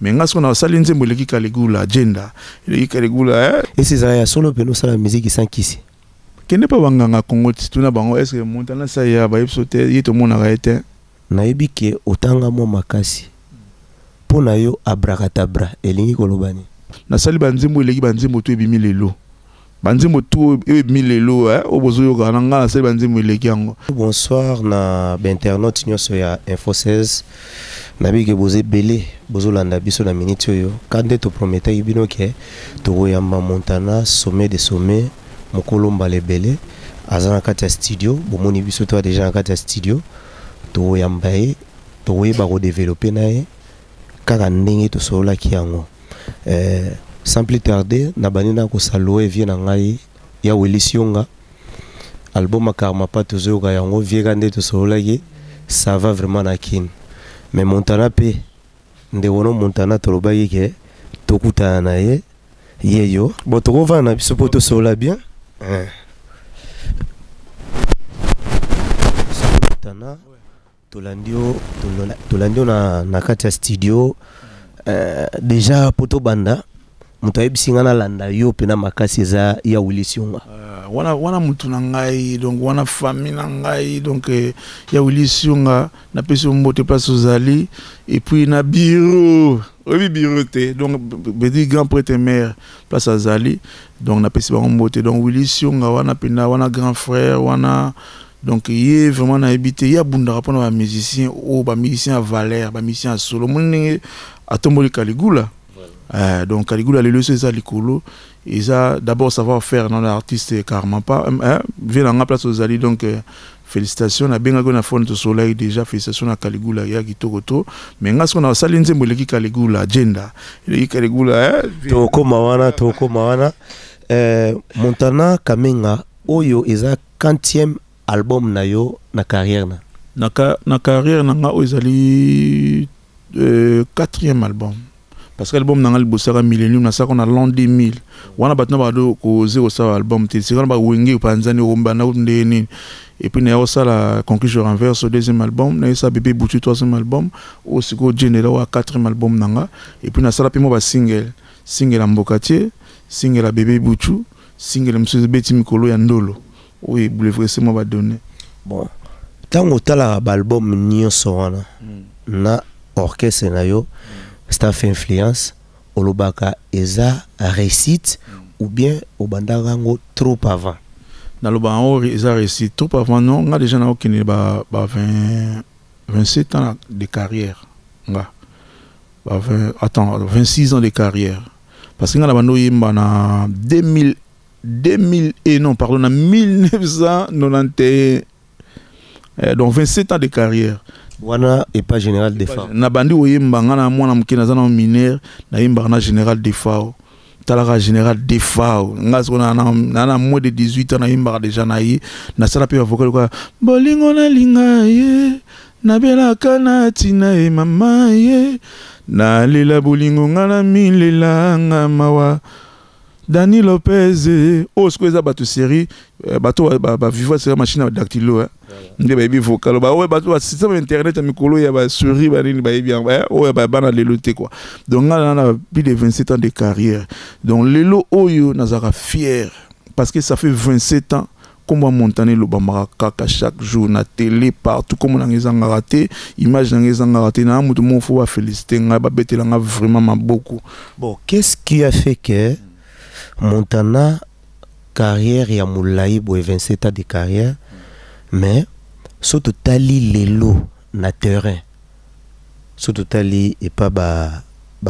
mais ngas qu'on a sali nzembo leki Caligula agenda leki Caligula et ces ailleurs solo peno ça la musique sans kisi kende pa banganga Congo tuna bango est-ce que Montana ça ya ba yipsote yito mona gaete nayebi ke otanga mo makasi pona yo abracadabra elingi kolobani na sali banzembo leki banzembo to ebimi lelo banzembo to ebimi lelo obozo yo kana nga na sali banzembo leki yango. Bonsoir na internaute nyonso ya Info 16 nabi ke boze belé bozo landa biso na minute yo kande to prometa ibino ke to yamba Montana sommet de sommet mokolo mbale belé azana kati ya studio bomoni biso to déjà na kati ya studio to yamba e to yeba ko développer na e kaka ndenge to sola ki yango sans plus tarder na banina ko saluer vie na ngai ya Welisionga album akarma pas toujours ga yango vie kande to sola ki ça va vraiment na kin mais Montana pe nde wono Montana to loba yeke to kuta na ye yeyo bon to va na biso poto sola bien Montana tolandio na kati ya studio déjà poto banda mutu ayebisinga na landa yo pena makasi eza ya Welisionga wana mutu na ngai donc wana famille na ngai donc ya Welisionga na pesi mbote place ozali et puis na bureau obi bureau te donc petit grand prêtre mère place azali donc na pesi bango mbote donc Welisionga wana pena wana grand frère wana donc il est vraiment na habité ya bunda rapona ba musicien ou ba musicien à valeur ba musicien à solo moni atomboli Caligula. Donc Caligula le c'est ça likolo et ça d'abord savoir faire dans l'artiste carrément pas vient en place aux alliés donc félicitations à benga na fond de soleil déjà félicitations à Caligula ya kitoko mais ngas qu'on a sali nzembo leki Caligula agenda leki Caligula toko mawana Montana Kamenga oyo eza 40e album na yo na carrière na carrière na nga ezali 4e album parce que l'album n'a pas le millénium na ça qu'on a l'an 2000 wana batna ba do ko zéro ça album te c'est quand ba wenge panzani romba na ndeni et puis na ça la conclusion renverse au deuxième album na ça bébé boutu troisième album au siko general wa 4e album nanga et puis na ça la pimo ba single à Mbokatier single à bébé boutu single monsieur Betty Mikolo ya ndolo oui bouleversé moi ba donner bon tango tala ba album nyonso wana na orchestre na yo staff influence olobaka eza réussite ou bien obandarango trop avant na lobango eza réussite trop avant non nga déjà na okene ba 27 ans de carrière nga ba 26 ans de carrière parce que nga na bando yimba na 2000 et non pardon na 1991 donc 27 ans de carrière wana et pas général de FAO na bandi oyemba nga na mwana mukina za na mineur na yemba na général de FAO talaka général de FAO nga so na moins de 18 ans na yemba déjà na yi na sala pe vocal quoi bolingo na linga ye na bela kana tina e mama ye na lela bolingo nga na milela nga mawa Dani Lopez oh ce que ça bateau série bateau ba vivre sur machine à dactylo ndé ba bi vocal ba ouais bateau système internet à mikolo ya ba souris ba ni ba bien ouais ba na leloté quoi donc on a plus de 27 ans de carrière donc lelo oyo nazaka fier parce que ça fait 27 ans comme Montana le bamaka chaque jour na télé partout comme on a raté image na raté na mutu mo faut féliciter nga ba betela nga vraiment beaucoup. Bon, qu'est-ce qui a fait que Montana carrière ya moulaï boy 27 ans de carrière mais surtout tali lelo na terrain surtout tali et pas ba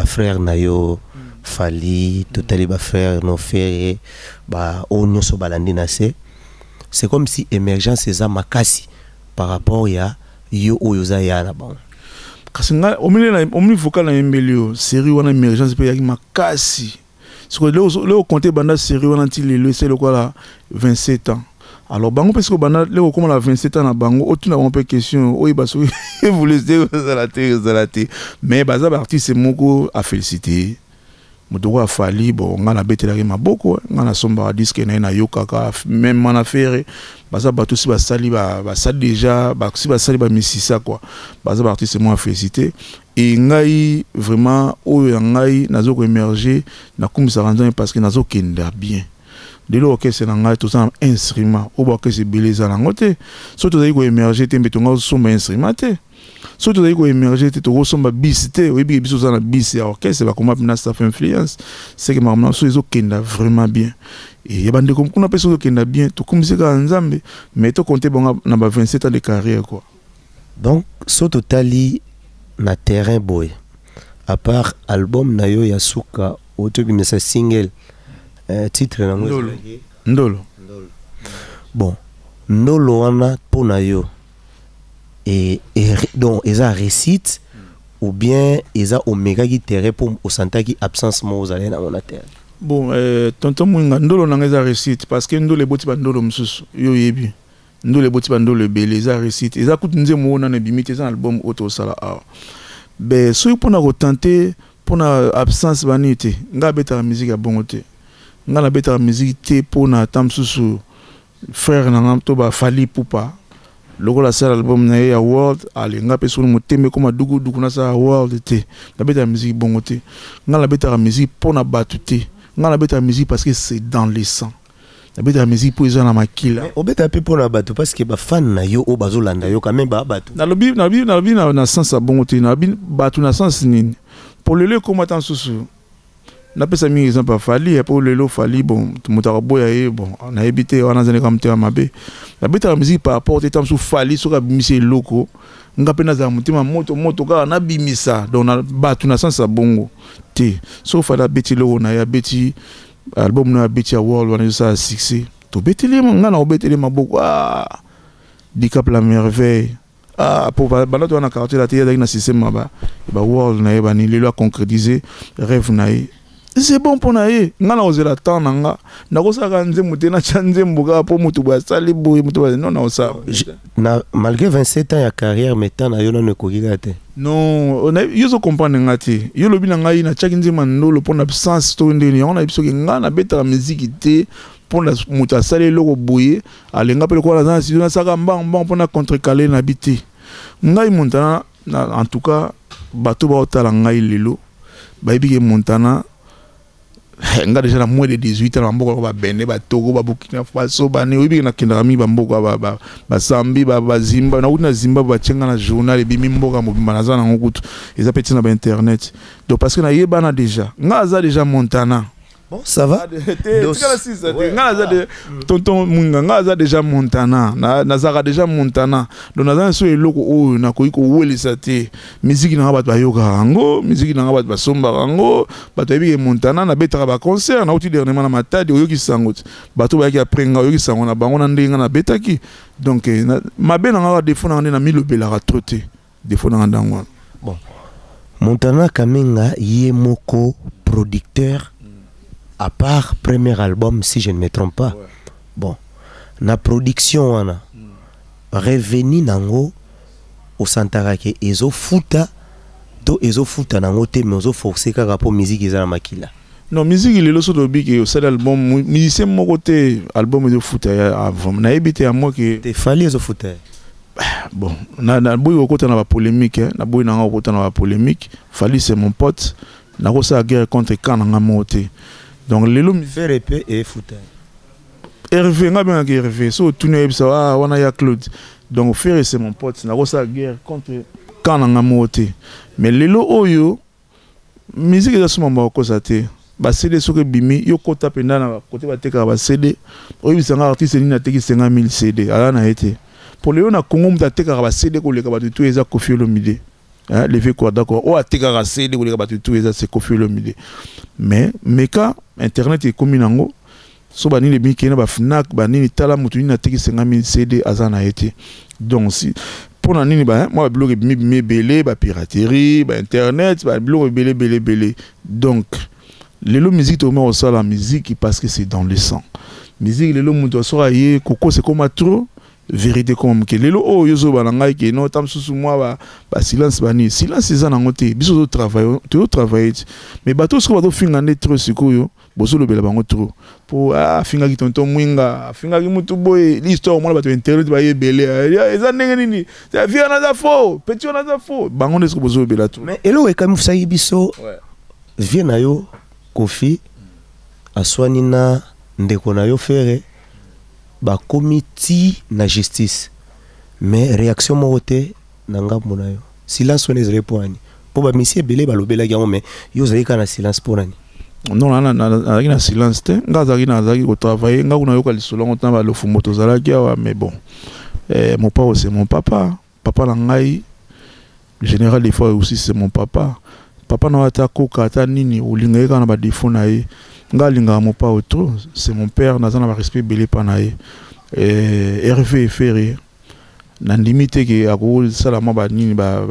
frère na yo Fali totali ba frère no frère ba onyo so balandi na c'est comme si émergence eza makasi par rapport ya yo oyoza ya na bon kasi nga omni vocal na mbelio série wana émergence pe ya makasi. Ce que le compter banda série on a dit c'est le quoi là 27 ans alors bango parce que banda le comme la 27 ans na bango autre n'a pas question oui parce que vous laissez zalaté mais baza artiste moko à féliciter moto a fali bon ngana betelaki maboko ngana somba disque na yokaka même mana faire baza bato si basali basali déjà si basali ba misisa quoi baza ba artiste moi félicité et ngai vraiment oyo ngai nazo ko émerger na kumisa ranzan parce que nazo kenda bien de lo que c'est ngai tout ça instrument ou ba que c'est beleza na ngote so to ko émerger tembe to ngao somba instrument te so to ko émerger te to somba bis te oui biso za na bis ya orchestre ba comment na staff influence c'est que maintenant so izo kenda vraiment bien et ya bande comme kuna peso kenda bien to kumisa ka nzambe mais to compter bon na ba 27 ans de carrière quoi. Donc so totali na terrain boy à part album na yo ya suka auto bi message single titre na Ndolo. Bon Ndolo wana pona yo et donc eza récite ou bien eza omega qui terrain pour au santa qui absence mo aux allez na mon terre. Bon tonton Mwinga Ndolo na eza récite parce que Ndolo boti ba Ndolo msusu yo yebi Ndolo boti ba Ndolo belé eza récite eza kutunze mo na bimite eza album auto sala a ben so pour na retenter pour na absence vanité nga beta la musique ya bongo te nga na beta la musique te pour na tamsusu frère na ngam to ba fali pupa loko la seul album na ya world ali nga peso mo tembe comme dugu na sa world te na beta la musique bongo te nga la beta la musique pour na batu te nga la beta la musique parce que c'est dans les sang la beta la musique pour ils na makila o beta pe pour na batu parce que ba fan na yo o bazolanda yo quand même ba batu na lobi na sens a bongo te na batu na sens nini pour le combattant sous na pesa mi exemple fali pour le fali bon mutaraboya e bon na habité on a zane comme te mabe la beta la musique par rapport au temps sous fali sur ka bimisi loko nga pena za mutima moto ka na bimisa donc na batu na sens a bongo te so fa la beti lo na ya beti album na beti a world on a ça succès to beti le nga na beti le maboko Dicap la merveille pour baloto on a caractère la télé na système ba world na ba ni le a concrétiser rêve na c'est bon pour naïe ngana ozela temps nanga nakosaka nzembo te na chanzembo ka po mutu ba sali boy mutu ba non na ça na malgré 27 ans ya carrière metant na yo na kokika te non on a yo comprendre ngati yo lobi na ngai na chaki nzema ndolo pour na absence to ndeni on a biso ke ngana beta la musique te pour la mutu asali loko boye alenga pe ko na si na saka mbang pour na contrecaler na biti ngai Montana en tout cas bato ba otala ngai lelo ba ibike Montana nga déjà na moins de 18 ans mboko ba bende ba Togo ba Burkina Faso ba ne obi na kindrami ba mboko ba Sambi ba Zimba na Zimbabwe ba tchenga na journal bimi mboka mobimba na zana ngokutu eza petit na ba internet donc parce que na yeba na déjà nga za déjà Montana. Bon, ça va. Tonton Mwinga nga za déjà Montana na zaka déjà Montana donc na za so eloko o na ko iko welisa te musique na ba yoka rango musique na ba somba rango ba tobi Montana na betaka ba concert na uti dernièrement na matadi oyoki sango bato ba ki après nga oyoki sango na bango na ndenga na betaki donc mabe na nga défaut na na milobela ra trotter défaut na ndango. Bon, Montana Kamenga yemoko producteur à part premier album si je ne me trompe pas. Ouais. Bon, na production wana revenu nango au santarake ezo futa to ezo futa nango te mais ozo forcer kaka po musique eza na makila. Non, musique il est le seul big et au seul album musicien mon côté album ezo futa avant na ebité à moi que te fali ezo futa. Bon, na boy au côté na ba polémique na boy na au côté na ba polémique, Fali c'est mon pote, na ko sa guerre contre Kananga moté. Donc les lums faire épée et foutre Hervé nga bien Hervé so tourner ça wana ya Claude donc faire c'est mon pote na rosa guerre contre Kananga moté mais lelo oyo musique de ce moment ko ça te ba CD so ke bimi yo kota penda na côté ba teka ba CD oyo bisanga artiste ni na teki 50000 CD ala na été pour le na Congo mta teka ba CD ko leka ba tout eza Koffi Olomide. Hein, levé quoi d'accord o ateka ka CD ko leka ba tout eza c'est Koffi Olomide. Mais ka internet est comme nango so bani le biki na ba Fnac bani tala mutu ni na teki 50000 CD azana été donc si pour na nini ba moi blog mi belé ba piraterie ba internet ba blog belé donc les musique to me ça la musique parce que c'est dans le sang musique les mutu so aye koko c'est comme trop vérité comme que lelo oh yozo bananga ke no tam susu moi ba silence bani silence eza nango te biso to travailler mais bato so bato finga ne trop sikoyo bozo lobela bango trop pour finga ki tonton mwinga finga ki mutu boy l'histoire moi bato internet ba yebele eza ndenge nini ça vient na za faux petit on a za faux bango ne so bozo lobela tout mais elo e kam fusayi biso vient na yo Kofi aswani na ndeko na yo Fere ba comité na justice mais réaction moté na ngambo na yo silence on les répondre pour ba monsieur belé ba lobela yango mais yo zali kana silence pour nani non na silence te ngazaki na zaki ko travailler ngakuna yo ka lisolo ngota ba lofu moto zalaki wa mais bon mon papa c'est mon papa na ngai général des fois aussi c'est mon papa na wata koka ata nini olinga kana ba défaut na ye ngalinga mo pas autre c'est mon père nazana ba respect belé panaye Hervé Ferré na limite ke ako sala ma ba nini ba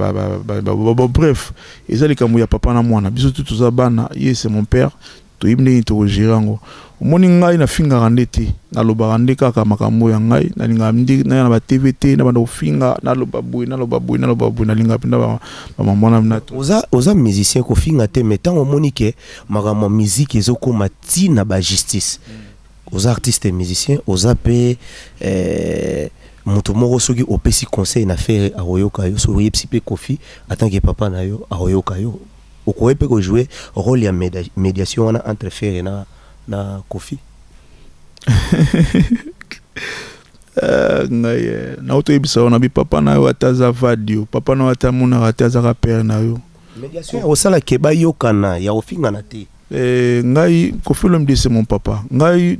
bref ezali kamu ya papa na mwana biso tout za bana ye c'est mon père to ibne to girango moni ngai na finga randete na loba rande kaka makambo ya ngai na linga mndi na ba TVT na ba finga na loba boy na linga pinda ba mama na oza musicien ko finga te mais tant moni ke makambo musique ezoko mati na ba justice oza artiste et musicien oza pe moto moko soki opesi conseil na faire a royoka yo so yepsi pe Kofi tant que papa na yo a royoka yo okoye pe ko jouer rôle ya médiation entre Fere na Kofi na auto ebisa na bi papa na yo ataza vadio papa na atamuna ataza ka père na yo médiation au sala ke ba yokana ya ofinga na te ngai Kofi Olomide c'est mon papa ngai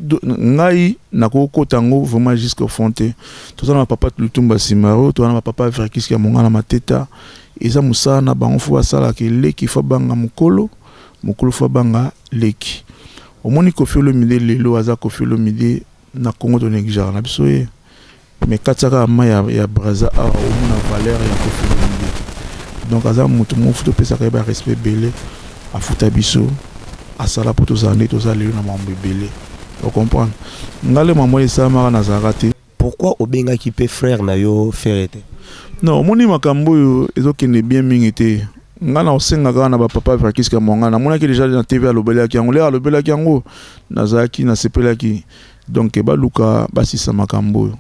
na ko tango vraiment jusqu'au fond te to na papa Lutumba Simaro to na papa Verkis ya monga na mateta eza musana bango fo basala ke leki fa banga mukolo fa banga leki omoni Kofi Olomide lelo aza Kofi Olomide na Congo to Niger na biso ye mais katsaka ma ya braza a omona valeur ya Kofi Olomide donc aza mutu mo futo pesa ka ba respect belé afuta biso asala poto zande to za lelo na mambo belé vous comprenez ngale mamo esa mara na zakati pourquoi obenga ki pe frère na yo Ferete non moni makambo yo ezokende bien mingi te ngana osenga kana ba papa Verkis ka monga na mona ki déjà na TV alobela ki yango le alobela ki yango na zaki na sepela ki donc ba luka ba sisa makambo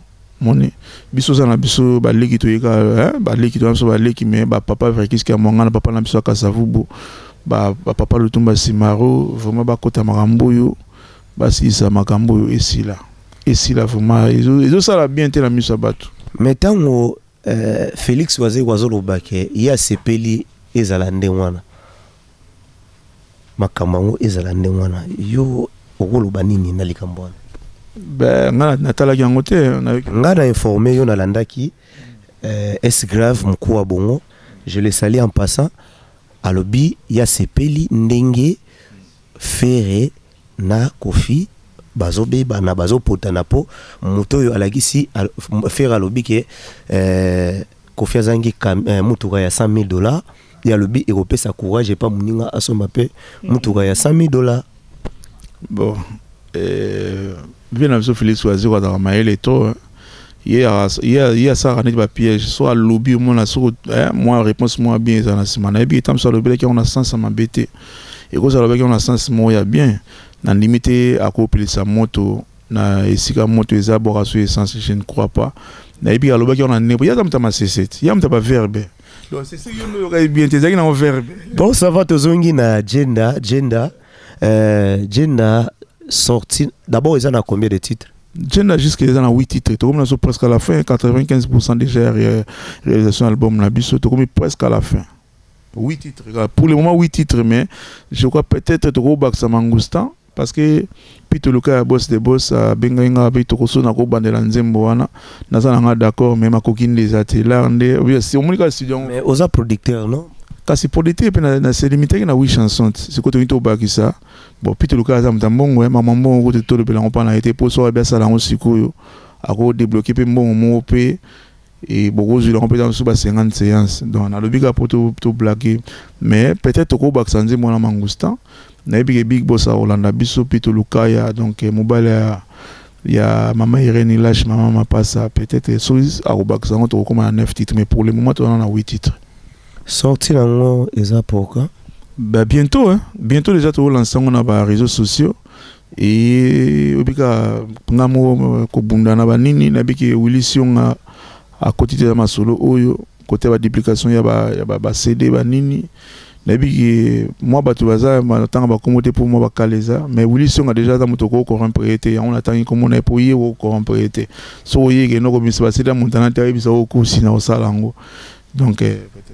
moni biso za na biso ba leki to yeka ba leki to so ba leki mais ba papa Verkis ka monga na papa na biso ka savubu ba papa Lutumba Simaro vraiment ba kota makambo yo ba sisa makambo yo esila vraiment ils ça la bien te la miso bato mais tango Félix wazo bake ya sepeli ezala ndengwana makambo ezala ndengwana yo okoloba nini na likambwana ngana natala yango te ngana informé yo na landaki est grave mkuu bongo je le salue en passant alobi ya sepeli ndenge Fere na Kofi bazobe bana bazopota na po moto yo alagisi Fere alobi ke Kofi azangi mutuka ya $100,000 ya lobi ekopesa courage pas muninga asoma pe mutuka ya $100,000 bon bien avec Félix Oazir kwa dans maele to hier ça ranit ba piège soit lobby mon so moi réponse moi bien ça na simana et puis tam so lobby qui on a sens ma bête et ko ça lobby qui on a sens moi ya bien na limité à couper sa moto na esika moto ezabora sur essence je ne crois pas na et puis lobby qui on a nebo ya tam ta C7 ya mta ba verbe donc c'est ce que nous aurait bien t'es na verbe bon ça va tozongi na Jenda sorti d'abord ils en a combien de titres Jenda jusqu'à ils en a 8 titres to comme presque à la fin 95% déjà réalisation album la biso to comme presque à la fin 8 titres pour le moment 8 titres mais je crois peut-être to back sa mangustan parce que Pito Luka boss de boss benga be to so na ko bandela nzembo wana nazana d'accord mais makokini les ateliers ndé c'est au moins studio mais aux producteurs non kasi producteur pe na c'est limité na 8 chansons c'est ko to nito bakisa bon Pito Luka za mtambongo mama mbongo ko to le belango pa na été pour so ba sala ngo sikoyo ako débloquer pe mbongo mo pe et beaucoup de gens peuvent faire 50 séances donc na lobika pour tout blaguer mais peut-être ko bakisa nzembo na mangustan na big boss a Rolanda biso Pito Luka ya donc mobile Il y a Maman Irene Lâche, Maman Mapassa, peut-être sur Arubaksango, tu recommandes 9 titres, mais pour le moment, tu en as 8 titres. Sorti là, et pourquoi? Bah, bientôt, hein. Bientôt déjà, tu vas lancer sur les réseaux sociaux. Et obika ngamo ko bunda na banini na biki Willision à côté de ma solo oyo côté ba duplication ya ba CD banini na biki moi batu baza ma tanga ba komote pour moi ba kaleza mais Willision a déjà ta motoko ko remprêté on attend comme on est pour y ko remprêté so yeke no ko bisa ba CD montana te bisa ko sina o salango donc peut-être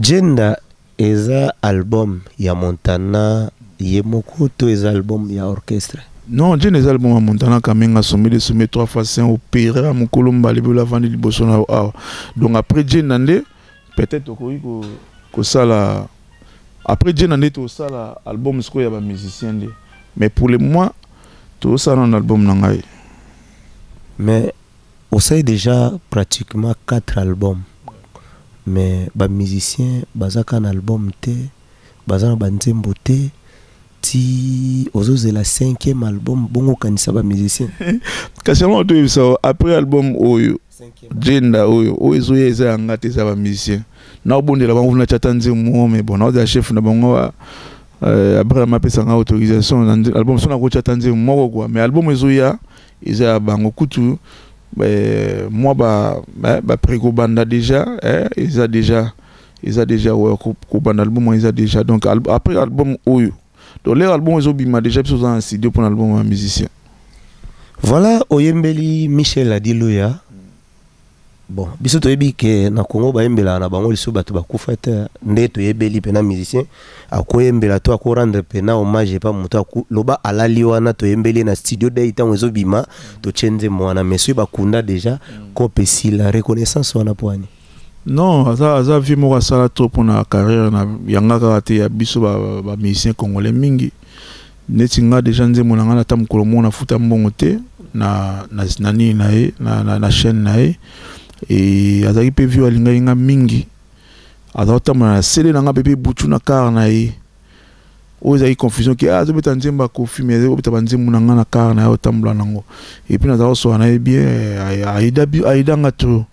Jenda eza album ya Montana Yemoko to les albums ya orchestre. Non, j'ai des albums à Montana quand même à sommet 3 fois 5 opéra mon colomba les la vendre du Bosona. Donc après j'ai nandé peut-être que ça là après j'ai nandé tout ça là album ce qu'il y a ba musicien mais pour le moment tout ça un album nangai. Mais on sait déjà pratiquement 4 albums. Mais ba musicien bazaka un album te bazana banzembo te ti ozoze la 5e album bongo kanisa ba musicien quasiment tout ça après album oyo Jenda oyo zoyeza ngate za ba musicien na obondela bango na chatanze mo mais bon na chef na bango après ma pesa nga autorisation album sona ko chatanze mo quoi mais album ezoya eza bango kutu moi ba prego banda déjà ils a déjà ouais ko banda album ils a déjà donc après album oyo donc l'album est obima déjà sur un studio pour l'album un musicien. Voilà oyembeli Michel Adiloya. Bon, biso to yebi ke na Congo ba yembela na bango liso bato bakufa te nde to yebeli pena musicien akoyembela to akorendre pena hommage pa moto loba alali wana to yembeli na studio de itango ezobima to chenze mwana monsieur bakunda déjà ko pesi la reconnaissance wana poani. Non, ça vie moi ça trop pour la carrière na yanga karaté ya biso ba musicien congolais mingi. Netinga déjà nze monanga na tam kolomo na futa mbongo te na nani na chaîne nae et azaki pe vio alinga inga mingi. Azata na célé nanga bébé butu na car nae. Oza confusion ki azobeta nzemba ko fumer obeta banzemu nanga na car nae otambla nango. Et puis na za so na bien aida ngato.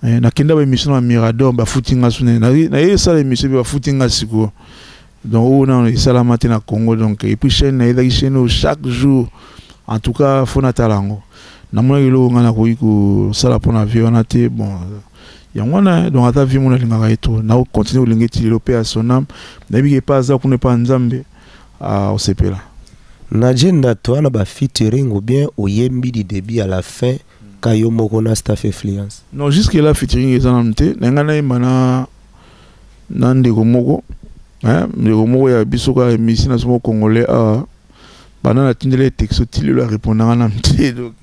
Na kenda ba émission na Mirador ba footinga sune na ça émission ba footinga siko donc on a ça la matin na Congo donc et puis chaîne na chaîne chaque jour en tout cas fona talango na mona ilo ngana ko iko sala pona vie on a té bon yangwana donc ata vie mona linga eto na continuer ulingeti développer à son âme na bi pas ça ko ne pas nzambe à osepela na agenda to na ba featuring ou bien oyembi du début à la fin kayo moko na staff influence. Non jusque là featuring ezanamte nangana imana nande komoko ndeko moko ya bisoka émission na somo congolais bana na tindele texto tilo la répondanga na mte donc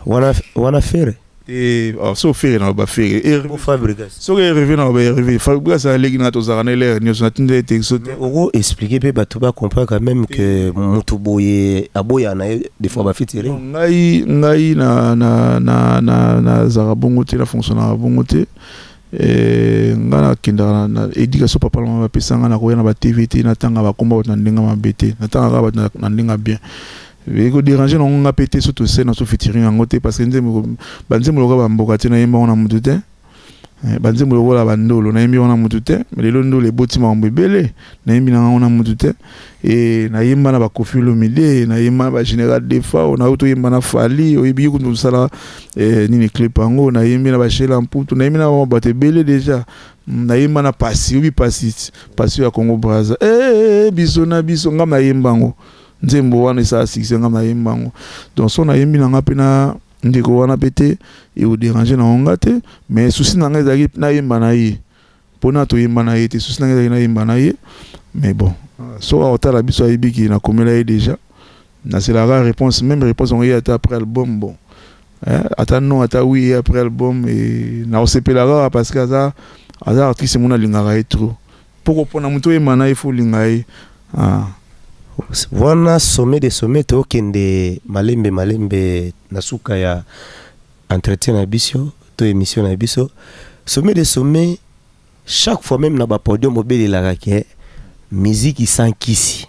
wana faire et so faire na ba faire et Fabrigas so revient na ba revient Fabrigas a legi na to zakana l'air ni na tindele texto oko expliquer pe bato ba comprendre quand même que mutu boye aboya na des fois ba featuring ngai na zarabongo te la fonctionnaire bongo te ngana kinda na éducation papa la pesanga na koya na ba TVT na tanga ba komba na ndinga mabete na tanga ba na ndinga bien et ko déranger non nga pété surtout c'est na so featuring ngote parce que nzembo loka ba mboka te na yemba ona mutu te banzembo lokola bandolo na yembi ona mutu te mais lelo ndolo eboti ma mbebele na yembi na ona mutu te et na yemba na ba Kofi Olomide na yemba ba Général Defa na auto yemba na Fali oyebi kundu sala nini clip ango na yembi na ba Shela Mputu na yembi na ba batebele déjà na yemba na Pasi ya Congo Brazza biso ngam na yemba ngo nzembo wana sa 6 ngam na yemba ngo donc so na yembi na ngapi na ndiko wana pété et au déranger na ngate mais souci na nga ezaki na yemba na ye pona to yemba na ye te souci na nga ezaki na yemba na ye mais bon so otala biso ayibiki na komela ye déjà na c'est la réponse même réponse on y a après album bon ata non ata oui après album et na osepela parce que ça artiste mona lingaka ye trop poko pona muto yemba na ye faut linga ye wana sommet de sommet to kende malembe na suka ya entretien na biso to émission na biso sommet de sommet chaque fois même na ba podium obeli la ke musique sans kisi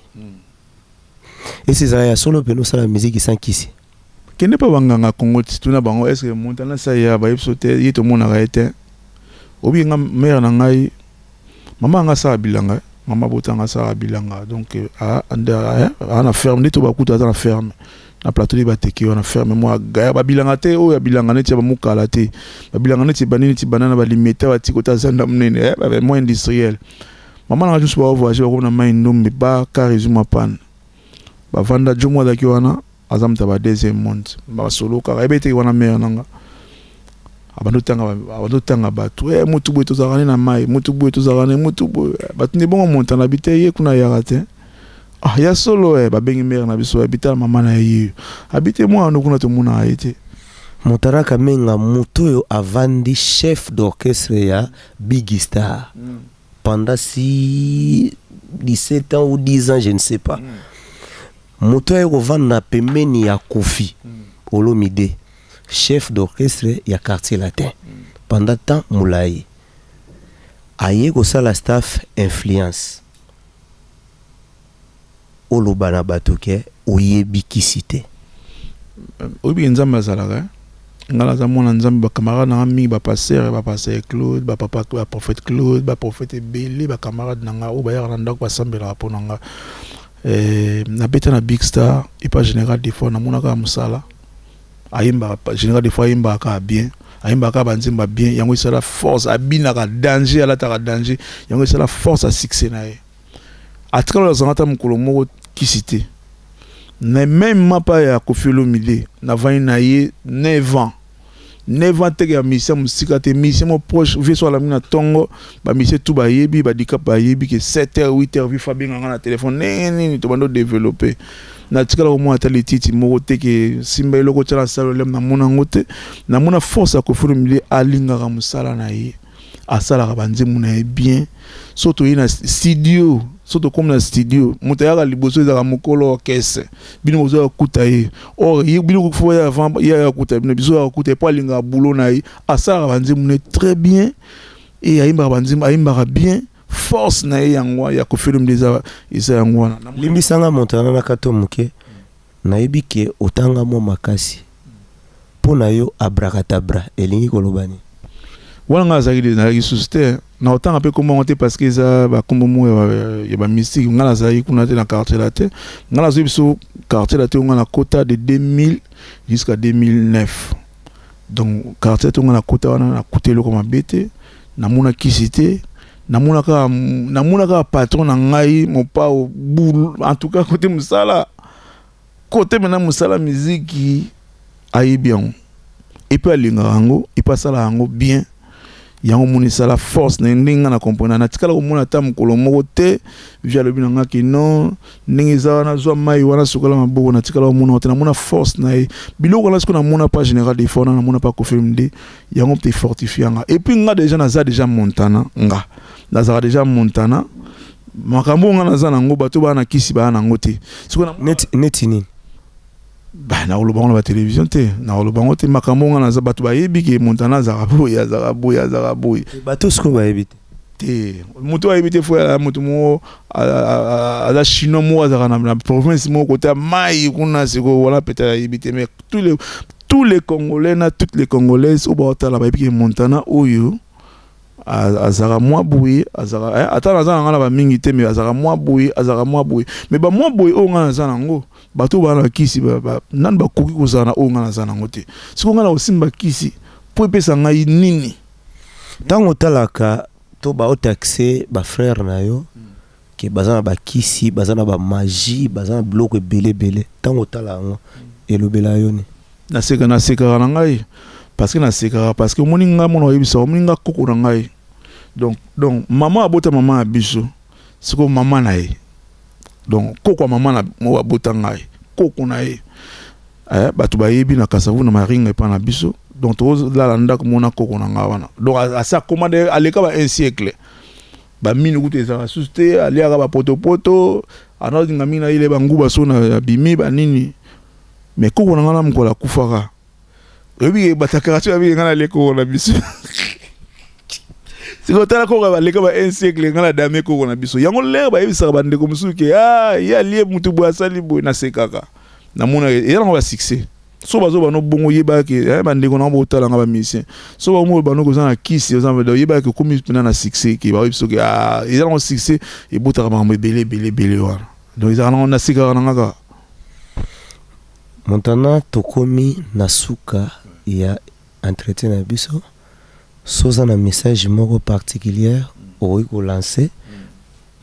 et ces ya solo peno ça la musique sans kisi kende pa banganga Congo tuna bango est-ce que Montana ça ya ba yipsote yito mona gaete obi nga mère na ngai mama nga sa bilanga mama botanga sa bilanga donc ana ferme nito bakuta na ferme na plateau de bateki on a ferme moi gaya ba bilanga te o ya bilanga neti ba mukala te ba bilanga neti banini ti banana ba limiter ba tikota zanda mnene ba moins industriel mama na juste ba voyager ba na mai ndombe ba karizuma pan ba vanda jomo da ki wana azamta ba deuxième monde ba solo ka ebete wana mère nanga abando tanga batu mutu boy tozarane na mai mutu boy tozarane mutu boy batu ne bongo Montana bite ye kuna yarate ya solo ba bengi mère na biso habita mama na ye habite moi no kuna to muna aite Montana kamenga mutu yo avandi chef d'orchestre ya Big Star pendant 17 ans ou 10 ans je ne sais pas mutu yo vanda pembeni ya Kofi Olomide chef d'orchestre ya quartier latin pendant temps moulaye aye ko sala staff influence olobana batuke oyebi kisite obi nzamba zalaka ngala za mona nzambe ba camarade na mi ba passer Claude ba papa ba prophète Claude ba prophète Belé ba camarade nanga o ba ya randa ko sambela po nanga na beta na Big Star et pas général des fois na mona ka musala ayimba général des fois ayimba ka bien ayimba ka banzimba bien yango sala force abina ka danger ala ta danger yango sala force à succès na ye atkalo la zanata mukolo moko kisite na même mapa ya Koffi Olomide na vani na ye 9 ans teke ya mission musika te mission mo proche vie so la mina tongo ba mission tout ba yebi ba dikap ba yebi ke 7h 8h vi fabinga na téléphone nini to bando développer na tikala mo atali titi mo teke simba eloko tala salo lem na mona ngote na mona force ya Koffi Olomide alinga ka musala na ye asala ka banzimu na ye bien soto ina studio soto comme na studio mutayaka liboso ezaka mokolo orchestre bino bozo kuta ye or bino ko fo ya avant ya kuta bino biso ya kuta pa linga boulot na ye asala banzimu ne très bien et ayimba banzimu ayimba bien force na ye yango ya Koffi Olomide isa yango wana limbisanga Montana na kato muke nayebi ke otanga mo makasi pona yo abracadabra elingi kolobani wana nga azali na susté na otanga pe comment monter parce que ça ba kombo mo ya ba mystique nga azali kuna te na quartier latin nga azali biso quartier latin nga na quota de 2000 jusqu'à 2009 donc quartier to nga na quota wana na kutelo comme bête na mona kisité na mona ka patron na ngai mon pa en tout cas côté musala côté maintenant musala musique ayi bien et puis alinga rango et pas ça la rango bien yango moni sala force na ndinga na comprendre na tikala ko mona tam kolo moko te via le binanga ki non ndinga za na zo mai wana sukala maboko na tikala mona na mona force na biloko na sikona mona pas général des fois na mona pas Koffi Olomide yango te fortifianga et puis nga déjà déjà Montana nga nazara déjà Montana makambo nga naza nango bato bana kisi bana ngote sikona netini ba na olobango na télévision te na olobango te makambo nga naza bato bayebi ke Montana zaraboya bato sko bayebi te moto ayebi te fo ya moto mo ala chinois mo azara na province mo côté mai kuna siko wala peut-être ayebi te mais tous les Congolais na toutes les Congolaises au bota la bayebi ke Montana oyo azara moi boui azara atana za ngala ba mingi te mais azara moi boui mais ba moi boui o ngana za nango bato bana kisi ba nan ba koki ko za na o ngana za nango te siko ngala osimba kisi po pesa ngai nini tango talaka to ba otaxe ba frère na yo ke bazana ba kisi bazana ba magie bazana bloc belé tango talango elobela yo ni na seka na ngai parce que moninga mono yebisa moninga koko na ngai donc maman abota maman abiso siko maman na ye donc koko maman na mo abota ngai koko na ye batu bayebi na kasavu na maringa pa na biso donc to la ndako mona koko na nga wana donc asa commande aleka ba un siècle ba minu kutu ezaka susté aliaka ba poto ana dinga mina ile ba nguba so na bimi ba nini mais koko na nga na mkola kufaka ebi batakaracho abi ngana leko na biso siko tala ko ba leka ba un siècle ngana dame ko na biso yango le ba ebisa ba ndeko musuke ya lie mutu bo asali bo na sekaka na mona ya ngo ba succès so bazo bano bongo yeba ke bande ko na botala nga ba musicien so ba mo bano ko za na kisi yo za ba yeba ke komi pena na succès ke ba biso ke ils ont succès et botaka ba belé wana donc ils ont na sika na nga Montana tokomi na suka ya entretien na biso soza na message moko particulier ou ko lancer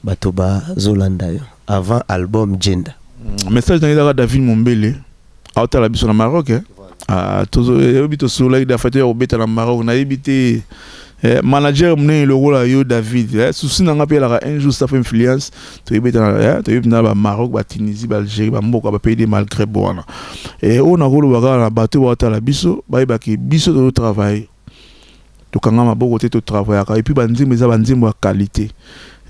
bato ba zolanda yo avant album Jenda message na David Mombele auta la biso na Maroc tozo ebito sola ida fate ya obeta na Maroc na ebité manager mné le rôle yo David souci na ngapé la un jour ça fait influence to ebeta to ebina ba Maroc ba Tunisie ba Algérie ba mboka ba pays malgré bona et on a rôle ba na bato auta la biso ba ki biso de travail to kanga maboko te to travail et puis banzimbo eza banzimbo ya qualité.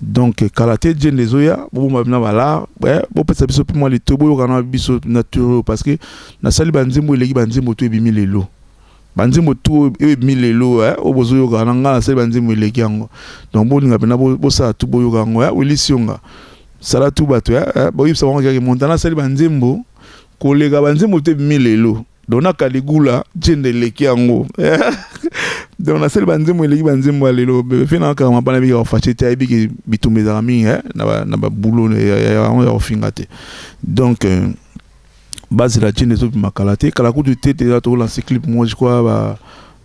Donc qualité de les oya bon mabina bala bon peut biso moi les tobo kana biso naturel parce que na sali banzimbo eleki banzimbo to ebimi lelo banzimbo to ebimi lelo o bozo kana ngala sali banzimbo eleki yango donc bon nga pena bo sa to boyo kango wilisionga sala tu bato bo yipsa wango ke Montana sali banzimbo kolega banzimbo to ebimi lelo dona kaligula jende eleki yango donc na sel banzembo eleki banzembo alelo fina ka mapana bi ofachete ay bi bitumbe za mi na ba boulot ya ofinga te donc base la tine zo makalate kala ku de tete là to lancer clip moi je crois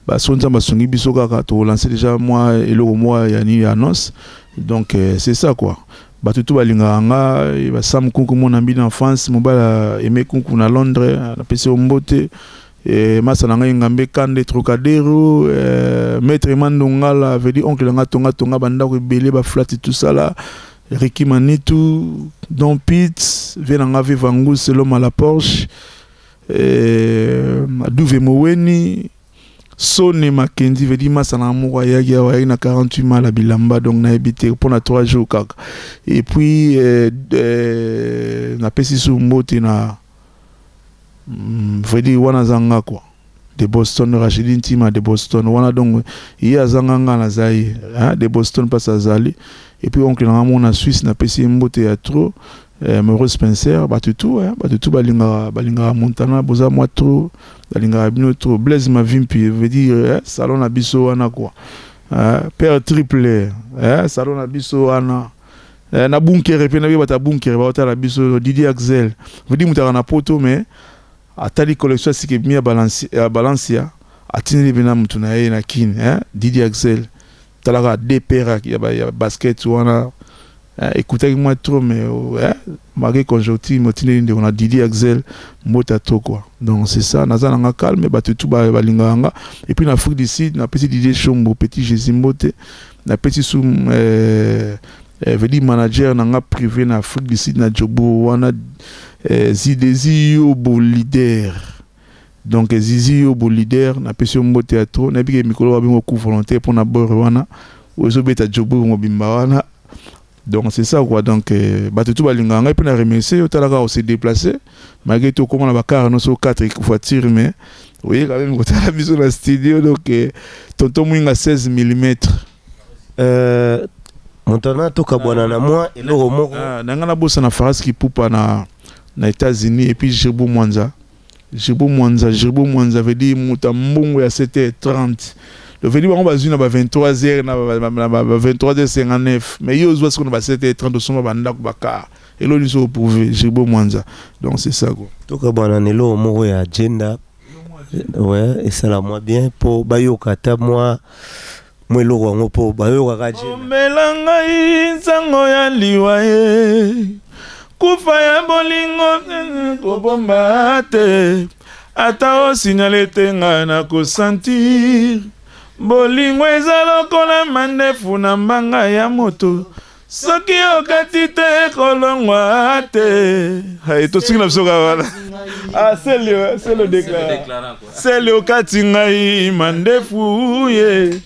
ba sonza basongi biso kaka to lancer déjà moi eloko moi ya ni annonce donc c'est ça quoi batutu balinga nga ba sam kunku mon ambi en France mobala aimé kunku na Londres na pese ombote et masananga ngambe kande Trocadéro maître Mandongala veut dire oncle nga tonga banda ko belé ba flat tout ça là Ricky Manitou Don Pitts venanga vivangu selon la Porsche Douve Moweni Sonne Mackenzie veut dire masana moko ya na 48 mal à bilamba donc na habité pendant 3 jours kaka et puis na pesi sou mbote na veut dire wana zanga quoi de Boston Rachidine Tima de Boston wana donc il y a zanga na zai de Boston pas azali et puis oncle na mona Suisse na pesi mbote ya trop Maurice Spencer batutu balinga Montana boza moi trop balinga bino trop Blaise Mavimpi veut dire salon na biso wana quoi père triple salon na biso wana na bunker pe na bata bunker ba la biso Didier Axel veut dire mutaka na poto mais atali collection sike mi à Balancia atini bina mutu na ye na kin Didier Axel talaka DPR ya basket wana écoutez moi trop mais malgré conjoncture motine on a Didier Axel mota to quoi donc c'est ça naza nga calme batutu balinga nga et puis na Afrique du Sud na petit Didier Chombo petit Jésus Mbote na petit sous veut dire manager nga privé na Afrique du Sud na Jobo wana Zidezi Obo leader donc Zizi Obo leader na petit Mbote à trop na bi mikolo ba bingo coup volontaire pour na bord wana ozo beta Jobo ngobimba wana. Donc c'est ça quoi donc batutu balinga nga et puis na remercier otalaka on s'est déplacé malgré tout comment la car non so 4 voitures mais oui quand même quand la biso na studio donc tonton mwinga 16 mm Montana toka bwana na moi eloko moko nanga na bossa na phrase qui poupa na États-Unis et puis Jirbo Mwanza veut dire muta mbongo ya 7h30 le veut dire on va à 23h na 23h59 mais yo zo ce qu'on va 7h30 soma banda ko baka et là ils ont prouvé Jirbo Mwanza donc c'est ça quoi toka bwana nelo moko ya Jenda ouais et ça la moi bien pour bayoka ta moi eloko yango po bayoka ka Jenda melanga nzango ya liwaye kufa ya bolingo ko bomba te ata o signale tenga na ko sentir bolingo eza lokola mandefu na mbanga ya moto soki okati te kolongwa te tosiki na biso kaka c'est le déclarant c'est le okati ngai mandefu ye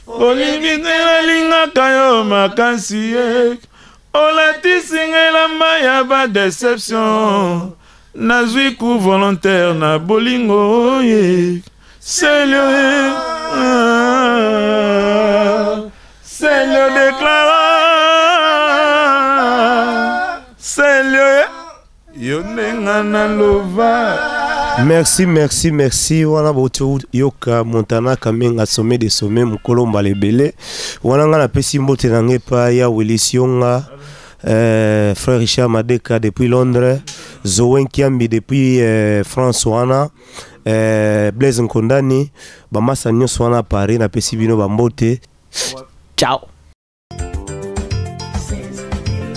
bolingi nalingaka yo makansi ye olatisi ngai elamba ya badeception nazwi coup volontaire na bolingo ye c'est le déclarant c'est le yonenga na lova Merci. Wana boto yoka Montana Kamenga sommet des sommets Mukolomba lebele. Wana nga na pesi mbote na ngepa ya Wilisionga frère Richard Madeka depuis Londres, Zowen Kiambi depuis France wana, Blaise Nkondani, Bamasa nyonso wana Paris na pesi bino bambote. Ciao.